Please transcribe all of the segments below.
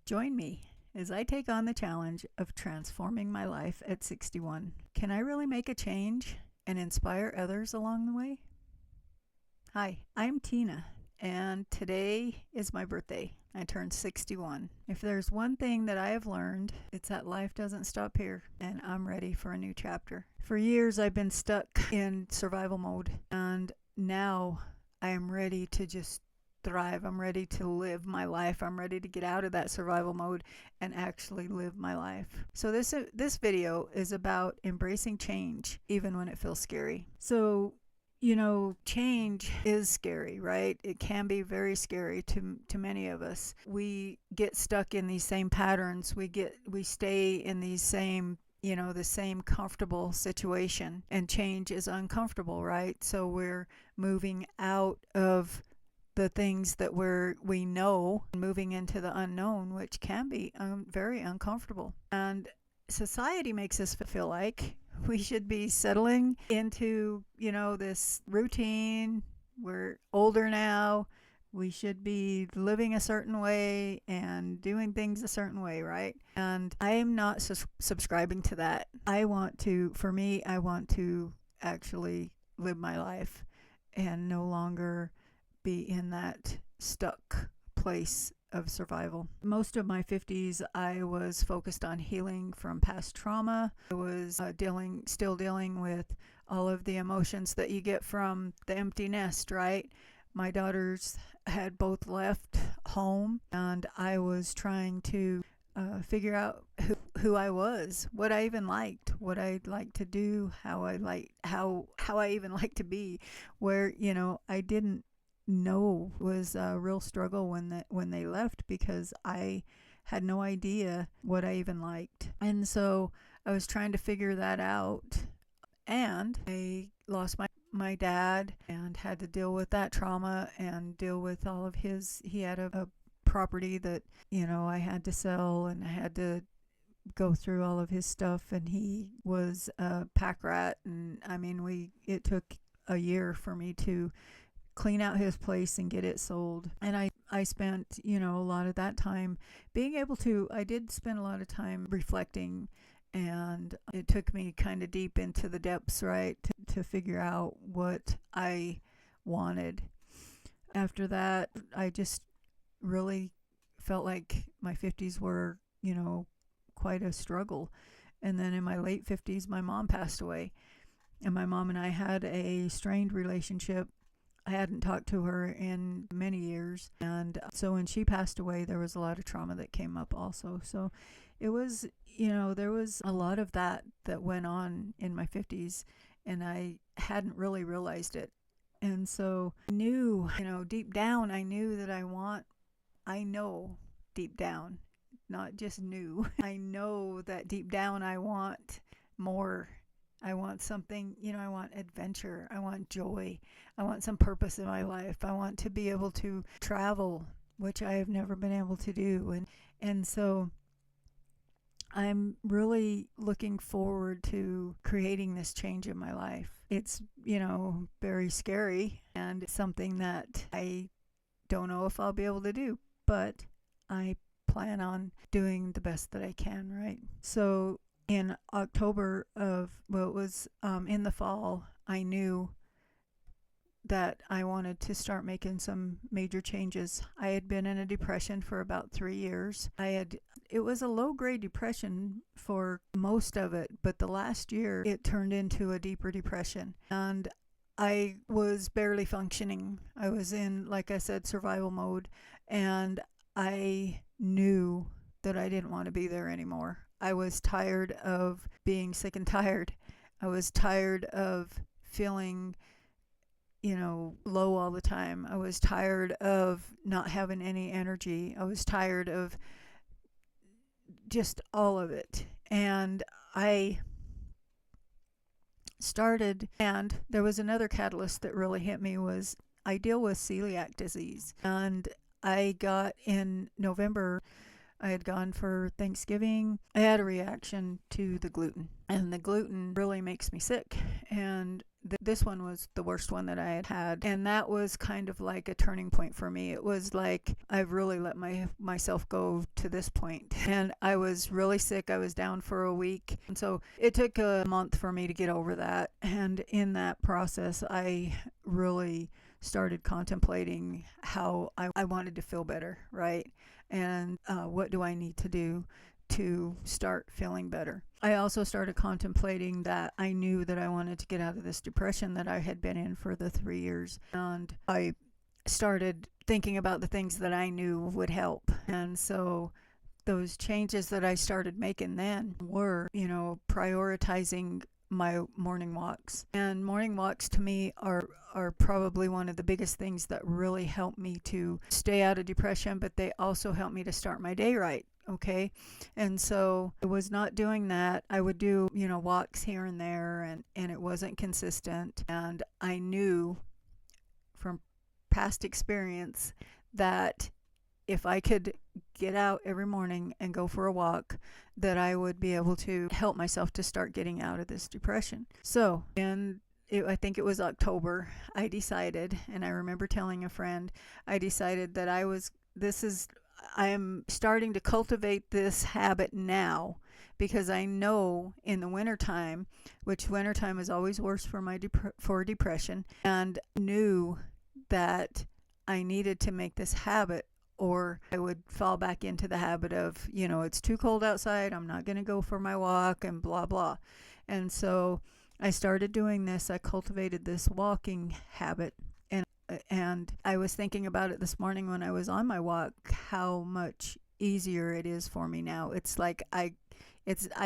Join me as I take on the challenge of transforming my life at 61. Can I really make a change and inspire others along the way? Hi, I'm Tina, and today is my birthday. I turned 61. If there's one thing that I have learned, it's that life doesn't stop here, and I'm ready for a new chapter. For years, I've been stuck in survival mode, and now I am ready to just thrive. I'm ready to live my life. I'm ready to get out of that survival mode and actually live my life. So this video is about embracing change even when it feels scary. So change is scary, right? It can be very scary to many of us. We get stuck in these same patterns. We stay in these same the same comfortable situation, and change is uncomfortable, right? So we're moving out of the things that we know, moving into the unknown, which can be very uncomfortable. And society makes us feel like we should be settling into, this routine. We're older now. We should be living a certain way and doing things a certain way, right? And I am not subscribing to that. I want to actually live my life and no longer be in that stuck place of survival. Most of my 50s, I was focused on healing from past trauma. I was still dealing with all of the emotions that you get from the empty nest, right? My daughters had both left home, and I was trying to figure out who I was, what I even liked, what I'd like to do, how I even like to be, where I didn't know. Was a real struggle when they left, because I had no idea what I even liked. And so I was trying to figure that out, and I lost my dad and had to deal with that trauma and deal with all of he had a property that I had to sell, and I had to go through all of his stuff, and he was a pack rat, and it took a year for me to clean out his place and get it sold. And I spent, a lot of that time I did spend a lot of time reflecting, and it took me kind of deep into the depths, right, to figure out what I wanted. After that, I just really felt like my 50s were, quite a struggle. And then in my late 50s, my mom passed away, and my mom and I had a strained relationship. I hadn't talked to her in many years, and so when she passed away, there was a lot of trauma that came up also. So it was, there was a lot of that went on in my 50s, and I hadn't really realized it. And so I knew, deep down, I knew that I know deep down, not just knew. I know that deep down I want more. I want something, I want adventure. I want joy. I want some purpose in my life. I want to be able to travel, which I have never been able to do. And so I'm really looking forward to creating this change in my life. It's, very scary, and it's something that I don't know if I'll be able to do, but I plan on doing the best that I can, right? So in October in the fall, I knew that I wanted to start making some major changes. I had been in a depression for about 3 years. It was a low-grade depression for most of it, but the last year it turned into a deeper depression, and I was barely functioning. I was in, like I said, survival mode, and I knew that I didn't want to be there anymore. I was tired of being sick and tired. I was tired of feeling, low all the time. I was tired of not having any energy. I was tired of just all of it. And there was another catalyst that really hit me. Was I deal with celiac disease, and I got in November, I had gone for Thanksgiving. I had a reaction to the gluten, and the gluten really makes me sick. And This one was the worst one that I had had, and that was kind of like a turning point for me. It was like I've really let myself go to this point, and I was really sick. I was down for a week, and so it took a month for me to get over that. And in that process, I really started contemplating how I wanted to feel better, right? And what do I need to do to start feeling better. I also started contemplating that I knew that I wanted to get out of this depression that I had been in for the 3 years. And I started thinking about the things that I knew would help. And so those changes that I started making then were, prioritizing my morning walks. And morning walks to me are probably one of the biggest things that really help me to stay out of depression, but they also help me to start my day right. Okay. And so I was not doing that. I would do, walks here and there, and it wasn't consistent. And I knew from past experience that if I could get out every morning and go for a walk, that I would be able to help myself to start getting out of this depression. So, I think it was October, I decided, and I remember telling a friend, I decided that I am starting to cultivate this habit now, because I know in the wintertime, which wintertime is always worse for depression, and knew that I needed to make this habit, or I would fall back into the habit of, it's too cold outside, I'm not going to go for my walk, and blah, blah. And so I started doing this. I cultivated this walking habit. And I was thinking about it this morning when I was on my walk, how much easier it is for me now. It's like I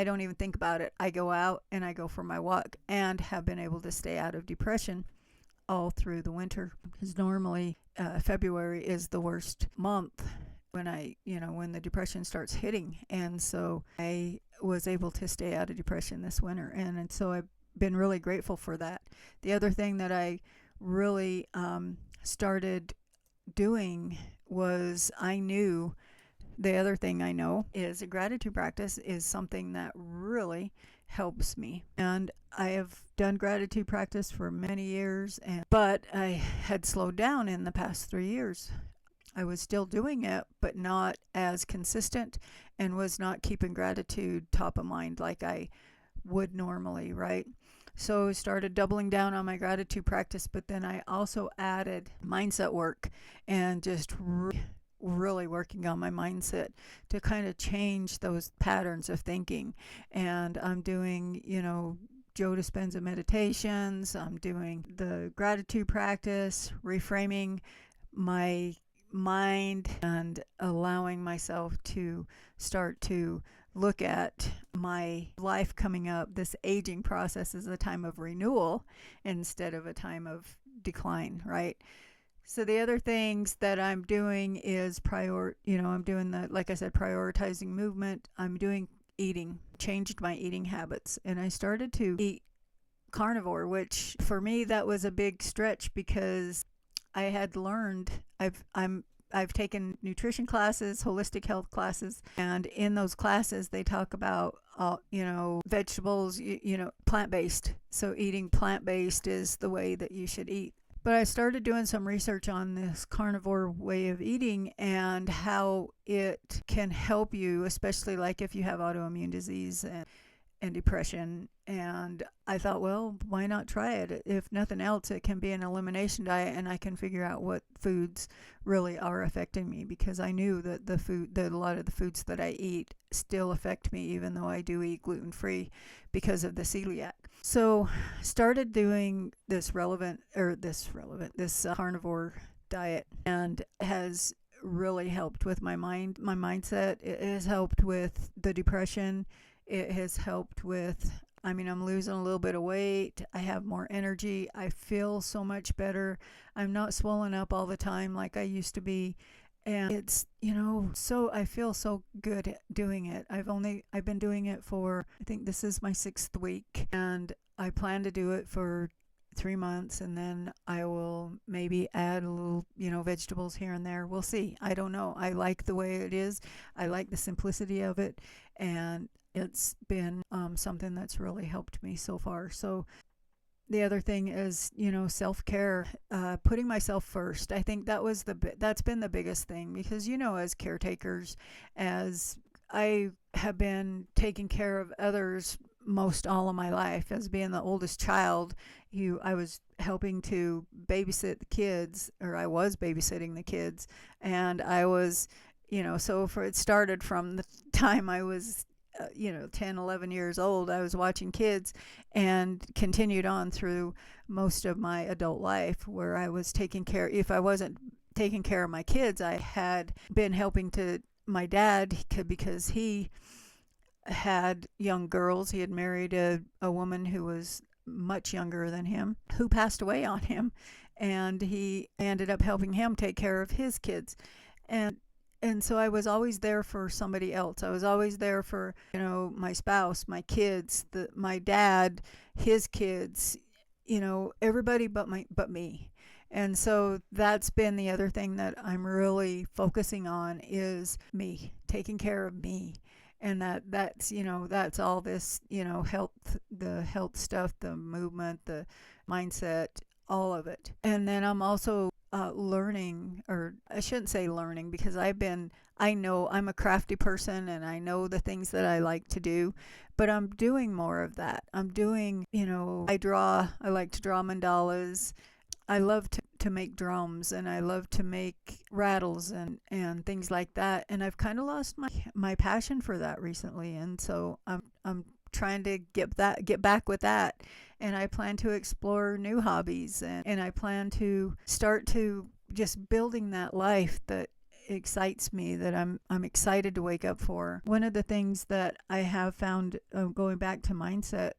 don't even think about it. I go out and I go for my walk, and have been able to stay out of depression all through the winter, because normally February is the worst month when when the depression starts hitting. And so I was able to stay out of depression this winter, and so I've been really grateful for that. The other thing that I really started doing was, the other thing I know is a gratitude practice is something that really helps me. And I have done gratitude practice for many years, but I had slowed down in the past 3 years. I was still doing it, but not as consistent, and was not keeping gratitude top of mind like I would normally, right? So I started doubling down on my gratitude practice, but then I also added mindset work, and just really working on my mindset to kind of change those patterns of thinking. And I'm doing, Joe Dispenza meditations. I'm doing the gratitude practice, reframing my mind, and allowing myself to start to look at my life coming up, this aging process, as a time of renewal instead of a time of decline, right? So the other things that I'm doing is I'm doing like I said, prioritizing movement. I'm doing eating, changed my eating habits, and I started to eat carnivore, which for me, that was a big stretch, because I had learned, I've taken nutrition classes, holistic health classes, and in those classes they talk about vegetables, plant-based. So eating plant-based is the way that you should eat. But I started doing some research on this carnivore way of eating and how it can help you, especially like if you have autoimmune disease and depression. And I thought, well, why not try it? If nothing else, it can be an elimination diet, and I can figure out what foods really are affecting me, because I knew that a lot of the foods that I eat still affect me, even though I do eat gluten-free because of the celiac. So started doing this carnivore diet, and has really helped with my mindset. It has helped with the depression. It has helped with, I'm losing a little bit of weight. I have more energy. I feel so much better. I'm not swollen up all the time like I used to be. And it's, so I feel so good doing it. I've been doing it for, I think this is my 6th week, and I plan to do it for 3 months, and then I will maybe add a little, vegetables here and there. We'll see. I don't know. I like the way it is. I like the simplicity of it, and it's been something that's really helped me so far. So the other thing is, self-care, putting myself first. I think that's been the biggest thing, because, as caretakers, as I have been taking care of others most all of my life, as being the oldest child. I was helping to babysit the kids, or I was babysitting the kids, and I was, so for it started from the time I was 10, 11 years old. I was watching kids, and continued on through most of my adult life, where I was taking care. If I wasn't taking care of my kids, I had been helping to my dad, because he had young girls. He had married a woman who was much younger than him, who passed away on him, and he ended up helping him take care of his kids. And so I was always there for somebody else. I was always there for, my spouse, my kids, my dad, his kids, everybody but me. And so that's been the other thing that I'm really focusing on, is me, taking care of me. And that's all this, the health stuff, the movement, the mindset, all of it. And then I'm also learning, or I shouldn't say learning, because I know I'm a crafty person, and I know the things that I like to do, but I'm doing more of that. I'm doing, I like to draw mandalas. I love to make drums, and I love to make rattles and things like that. And I've kind of lost my passion for that recently. And so I'm trying to get back with that. And I plan to explore new hobbies, and I plan to start to just building that life that excites me, that I'm excited to wake up for. One of the things that I have found, going back to mindset,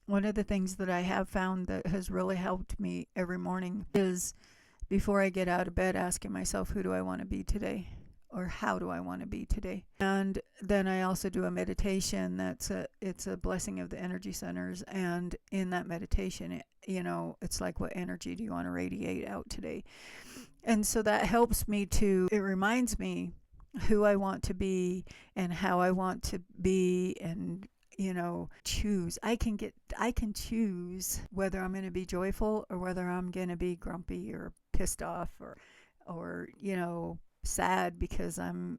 one of the things that I have found that has really helped me every morning is, before I get out of bed, asking myself, who do I want to be today? Or how do I want to be today? And then I also do a meditation it's a blessing of the energy centers. And in that meditation, it's like, what energy do you want to radiate out today? And so that helps me it reminds me who I want to be and how I want to be, and choose. I can choose whether I'm going to be joyful, or whether I'm going to be grumpy or pissed off, or sad because I'm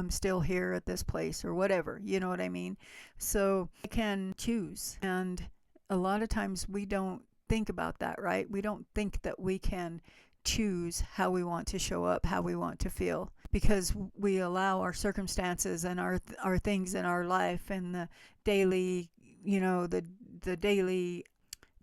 still here at this place, or whatever, you know what I mean? So I can choose. And a lot of times we don't think about that, right? We don't think that we can choose how we want to show up, how we want to feel, because we allow our circumstances and our things in our life, and the daily, the daily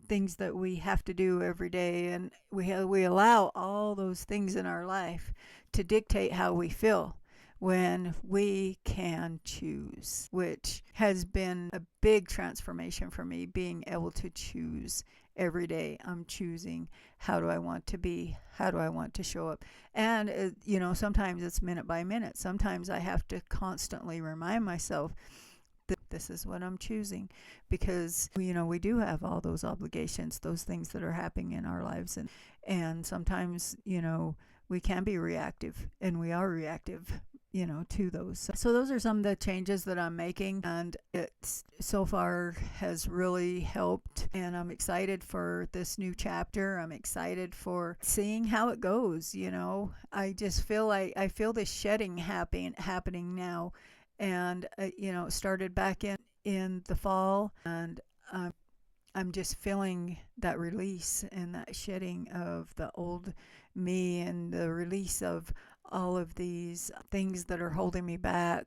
things that we have to do every day, and we allow all those things in our life to dictate how we feel, when we can choose, which has been a big transformation for me, being able to choose every day. I'm choosing, how do I want to be? How do I want to show up? And, sometimes it's minute by minute. Sometimes I have to constantly remind myself that this is what I'm choosing, because, we do have all those obligations, those things that are happening in our lives. And sometimes, we can be reactive, and we are reactive, to those. So those are some of the changes that I'm making, and it so far has really helped. And I'm excited for this new chapter. I'm excited for seeing how it goes. I just feel like I feel this shedding happening now, and it started back in the fall, and I'm just feeling that release and that shedding of the old me, and the release of all of these things that are holding me back.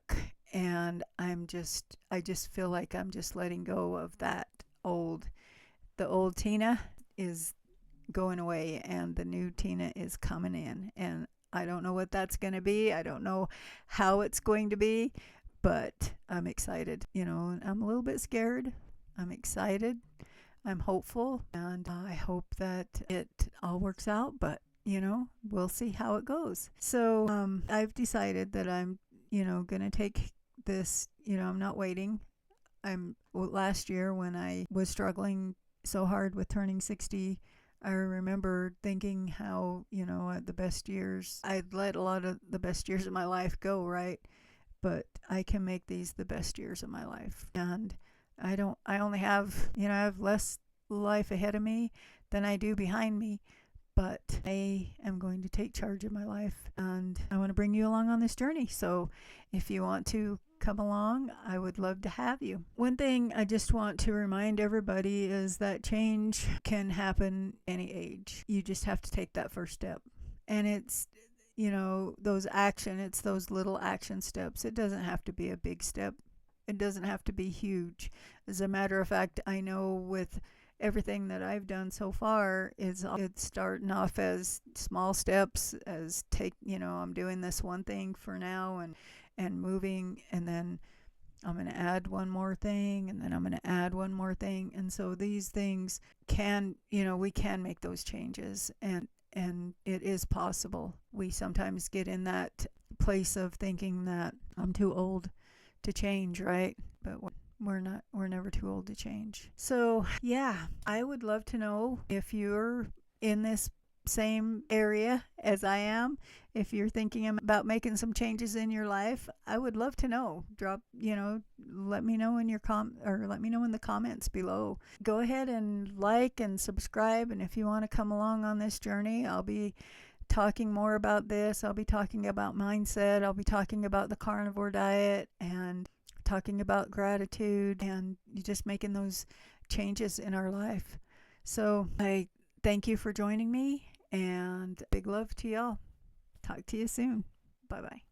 And I just feel like I'm just letting go of the old Tina is going away, and the new Tina is coming in. And I don't know what that's going to be. I don't know how it's going to be, but I'm excited. I'm a little bit scared. I'm excited. I'm hopeful, and I hope that it all works out, but we'll see how it goes. So I've decided that I'm going to take this. I'm not waiting. Last year, when I was struggling so hard with turning 60, I remember thinking how, at the best years, I'd let a lot of the best years of my life go, right? But I can make these the best years of my life. And I only have, I have less life ahead of me than I do behind me. But I am going to take charge of my life, and I want to bring you along on this journey. So if you want to come along, I would love to have you. One thing I just want to remind everybody is that change can happen any age. You just have to take that first step. And it's, it's those little action steps. It doesn't have to be a big step. It doesn't have to be huge. As a matter of fact, I know with everything that I've done so far it's starting off as small steps, as I'm doing this one thing for now and moving, and then I'm going to add one more thing, and then I'm going to add one more thing. And so these things we can make those changes, and it is possible. We sometimes get in that place of thinking that I'm too old to change, right? But we're never too old to change. So yeah, I would love to know if you're in this same area as I am. If you're thinking about making some changes in your life, I would love to know. Let me know in let me know in the comments below. Go ahead and like and subscribe, and if you want to come along on this journey, I'll be talking more about this. I'll be talking about mindset. I'll be talking about the carnivore diet and talking about gratitude and just making those changes in our life. So I thank you for joining me, and big love to y'all. Talk to you soon. Bye-bye.